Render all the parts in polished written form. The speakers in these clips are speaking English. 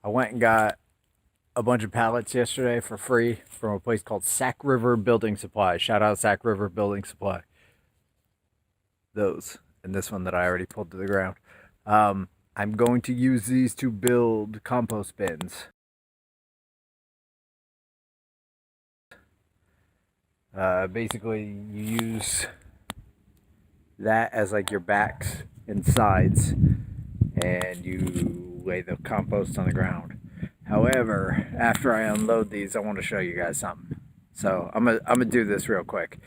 I went and got a bunch of pallets yesterday for free from a place called Sac River Building Supply. Shout out Sac River Building Supply. Those. And this one that I already pulled to the ground. I'm going to use these to build compost bins. Basically, you use that as like your backs and sides, and you lay the compost on the ground. However, after I unload these, I want to show you guys something. So I'm gonna do this real quick.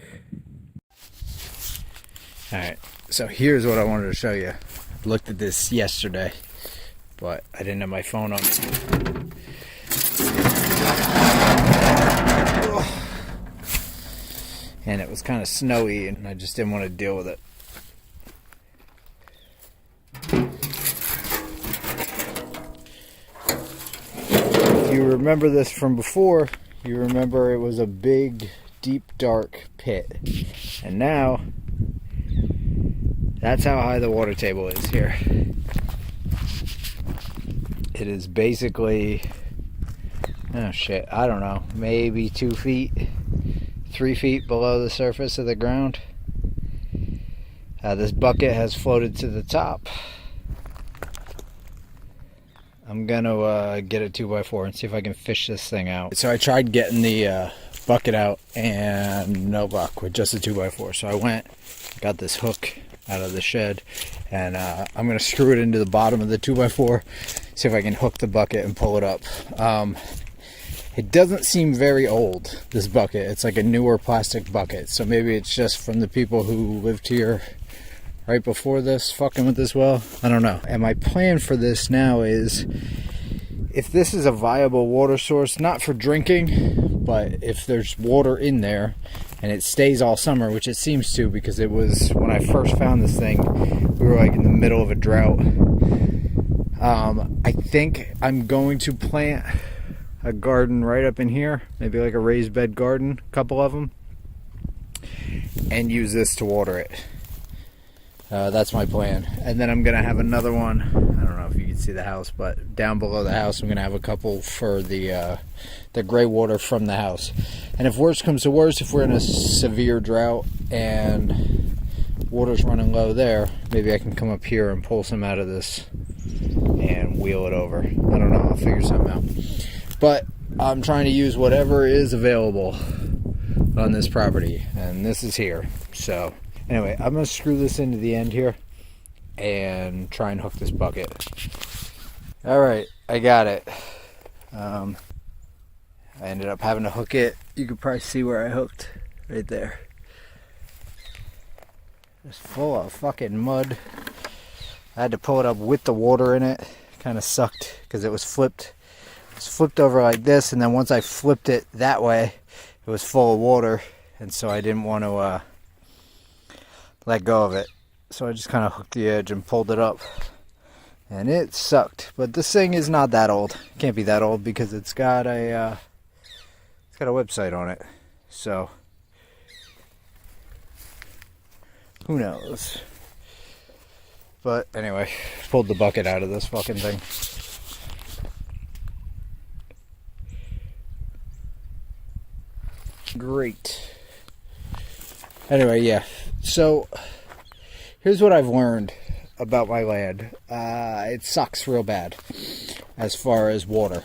All right. So here's what I wanted to show you. I looked at this yesterday, but I didn't have my phone on me. And it was kind of snowy, and I just didn't want to deal with it. If you remember this from before, you remember it was a big, deep, dark pit. And now, that's how high the water table is here. It is basically, oh shit, I don't know, maybe 2 feet, 3 feet below the surface of the ground. This bucket has floated to the top. I'm gonna get a 2x4 and see if I can fish this thing out. So I tried getting the bucket out and no luck with just a 2x4. So I went, got this hook out of the shed, and I'm gonna screw it into the bottom of the 2x4, see if I can hook the bucket and pull it up. It doesn't seem very old, this bucket. It's like a newer plastic bucket, so maybe it's just from the people who lived here right before this fucking with this well. I don't know. And my plan for this now is, if this is a viable water source, not for drinking, but if there's water in there and it stays all summer, which it seems to, because it was, when I first found this thing, we were like in the middle of a drought. I think I'm going to plant a garden right up in here, maybe like a raised bed garden, a couple of them, and use this to water it. That's my plan. And then I'm gonna have another one, I don't know if you can see the house, but down below the house I'm gonna have a couple for the gray water from the house. And if worse comes to worse, if we're in a severe drought and water's running low there, maybe I can come up here and pull some out of this and wheel it over. I don't know, I'll figure something out. But I'm trying to use whatever is available on this property, and this is here. So anyway, I'm going to screw this into the end here and try and hook this bucket. Alright, I got it. I ended up having to hook it. You could probably see where I hooked, right there. It's full of fucking mud. I had to pull it up with the water in it. Kind of sucked because it was flipped. It was flipped over like this, and then once I flipped it that way, it was full of water, and so I didn't want to let go of it. So I just kind of hooked the edge and pulled it up, and it sucked. But this thing is not that old. It can't be that old because it's got a website on it. So who knows? But anyway, pulled the bucket out of this fucking thing. Great. Anyway, yeah. So here's what I've learned about my land. It sucks real bad as far as water.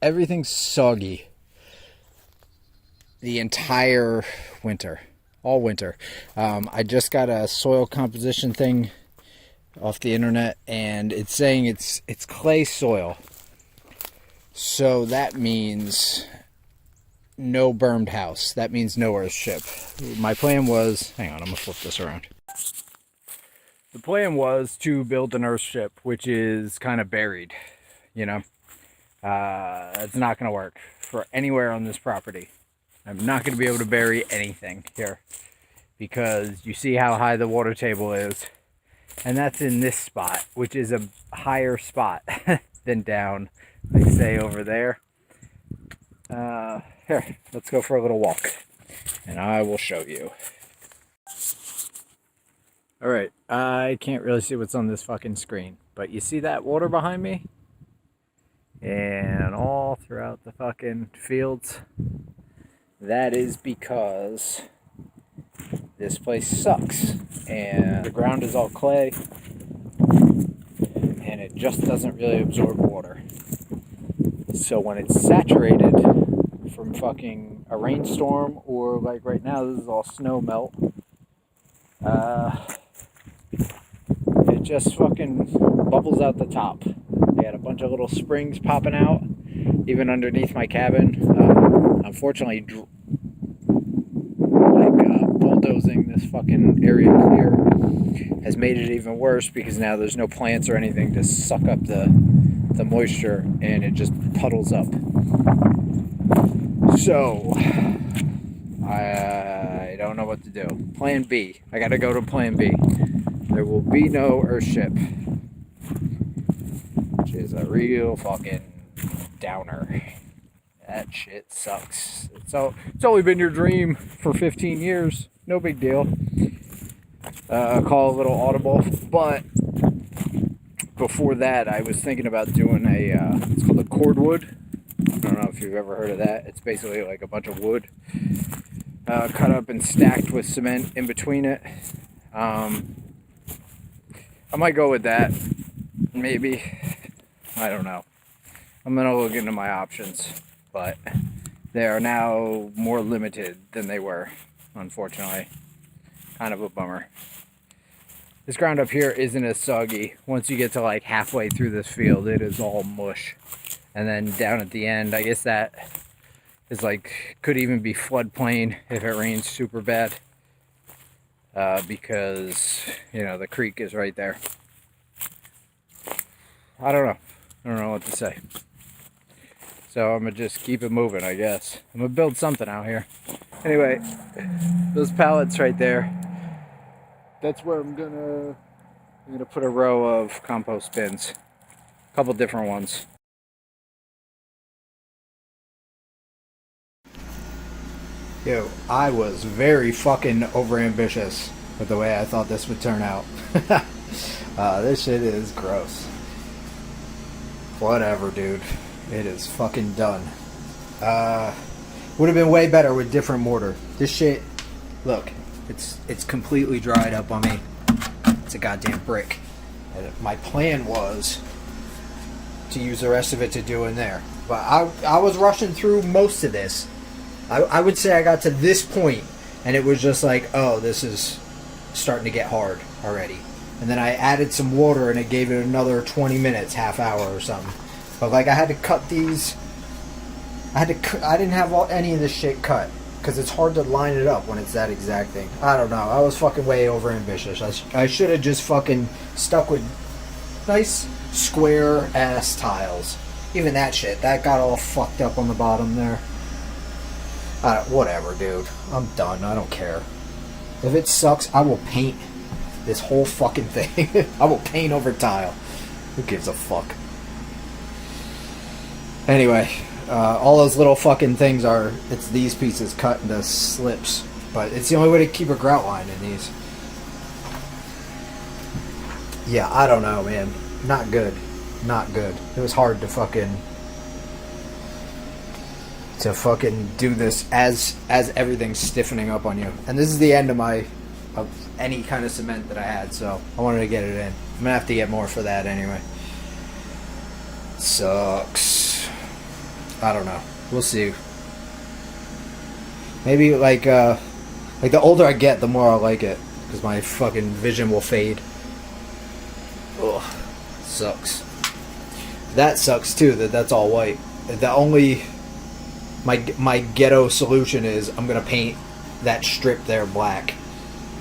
Everything's soggy the entire winter. All winter. I just got a soil composition thing off the internet, and it's saying it's clay soil. So that means no burned house. That means no earthship. My plan was, hang on, I'm gonna flip this around. The plan was to build an earthship, which is kind of buried, you know. It's not gonna work for anywhere on this property. I'm not going to be able to bury anything here because you see how high the water table is, and that's in this spot, which is a higher spot than down, like say over there. Here, let's go for a little walk and I will show you. Alright, I can't really see what's on this fucking screen, But you see that water behind me? And all throughout the fucking fields. That is because this place sucks. And the ground is all clay. And it just doesn't really absorb water. So when it's saturated from fucking a rainstorm, or like right now, this is all snow melt. It just fucking bubbles out the top. They had a bunch of little springs popping out, even underneath my cabin. Unfortunately, bulldozing this fucking area clear has made it even worse because now there's no plants or anything to suck up the moisture, and it just puddles up. So I don't know what to do. Plan B. I gotta go to plan B. There will be no earthship, which is a real fucking downer. That shit sucks. It's only been your dream for 15 years. No big deal. Call a little audible. But before that, I was thinking about doing it's called a cordwood. I don't know if you've ever heard of that. It's basically like a bunch of wood cut up and stacked with cement in between it. I might go with that, maybe. I don't know. I'm gonna look into my options, but they are now more limited than they were, unfortunately. Kind of a bummer. This ground up here isn't as soggy. Once you get to like halfway through this field, it is all mush. And then down at the end, I guess that is like, could even be floodplain if it rains super bad. Because, you know, the creek is right there. I don't know. I don't know what to say. So I'm going to just keep it moving, I guess. I'm going to build something out here. Anyway, those pallets right there, that's where I'm going to put a row of compost bins. A couple different ones. Yo, I was very fucking overambitious with the way I thought this would turn out. This shit is gross. Whatever, dude. It is fucking done. Would have been way better with different mortar. This shit, look, it's completely dried up on me. It's a goddamn brick. And my plan was to use the rest of it to do in there. But I was rushing through most of this. I would say I got to this point and it was just like, oh, this is starting to get hard already. And then I added some water and it gave it another 20 minutes, half hour or something. But like I had to cut these. I didn't have any of this shit cut because it's hard to line it up when it's that exact thing. I don't know. I was fucking way over ambitious. I should have just fucking stuck with nice square ass tiles. Even that shit, that got all fucked up on the bottom there. Whatever, dude. I'm done. I don't care. If it sucks, I will paint this whole fucking thing. I will paint over tile. Who gives a fuck? Anyway, all those little fucking things it's these pieces cut into slips. But it's the only way to keep a grout line in these. Yeah, I don't know, man. Not good. Not good. It was hard to fucking do this as everything's stiffening up on you. And this is the end of any kind of cement that I had, so I wanted to get it in. I'm gonna have to get more for that anyway. Sucks. I don't know. We'll see. Maybe like the older I get, the more I like it, because my fucking vision will fade. Ugh. Sucks. That sucks too, that's all white. The only my ghetto solution is I'm gonna paint that strip there black.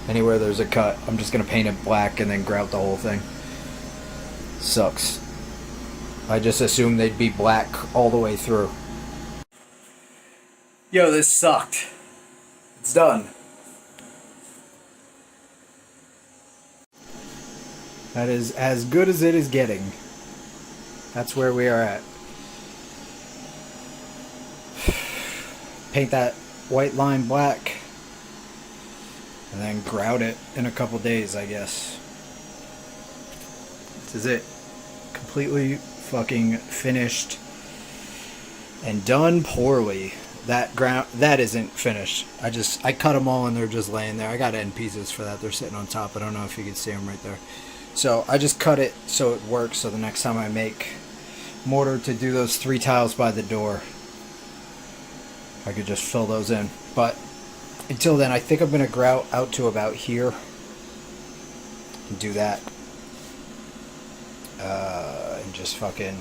Anywhere there's a cut, I'm just gonna paint it black and then grout the whole thing. Sucks. I just assumed they'd be black all the way through. Yo, this sucked. It's done. That is as good as it is getting. That's where we are at. Paint that white line black and then grout it in a couple days, I guess. This is it. completely fucking finished and done poorly. That isn't finished. I cut them all and they're just laying there. I got end pieces for that. They're sitting on top. I don't know if you can see them right there. So I just cut it so it works, so the next time I make mortar to do those 3 tiles by the door, I could just fill those in. But until then, I think I'm going to grout out to about here and do that. And just fucking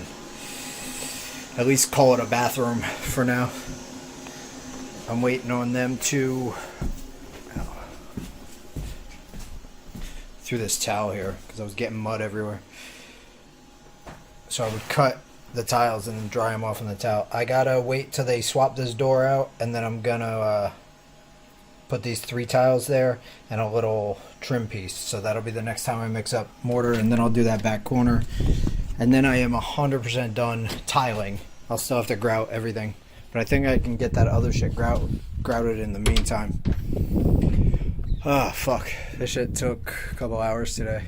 at least call it a bathroom for now. I'm waiting on them to through this towel here because I was getting mud everywhere. So I would cut the tiles and then dry them off on the towel. I gotta wait till they swap this door out, and then I'm gonna put these 3 tiles there and a little trim piece. So that'll be the next time I mix up mortar, and then I'll do that back corner. And then I am 100% done tiling. I'll still have to grout everything, but I think I can get that other shit grouted in the meantime. Oh, fuck. This shit took a couple hours today.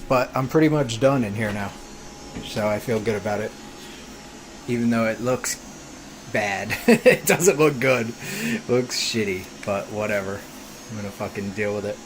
But I'm pretty much done in here now, so I feel good about it. Even though it looks bad. It doesn't look good. It looks shitty, but whatever. I'm gonna fucking deal with it.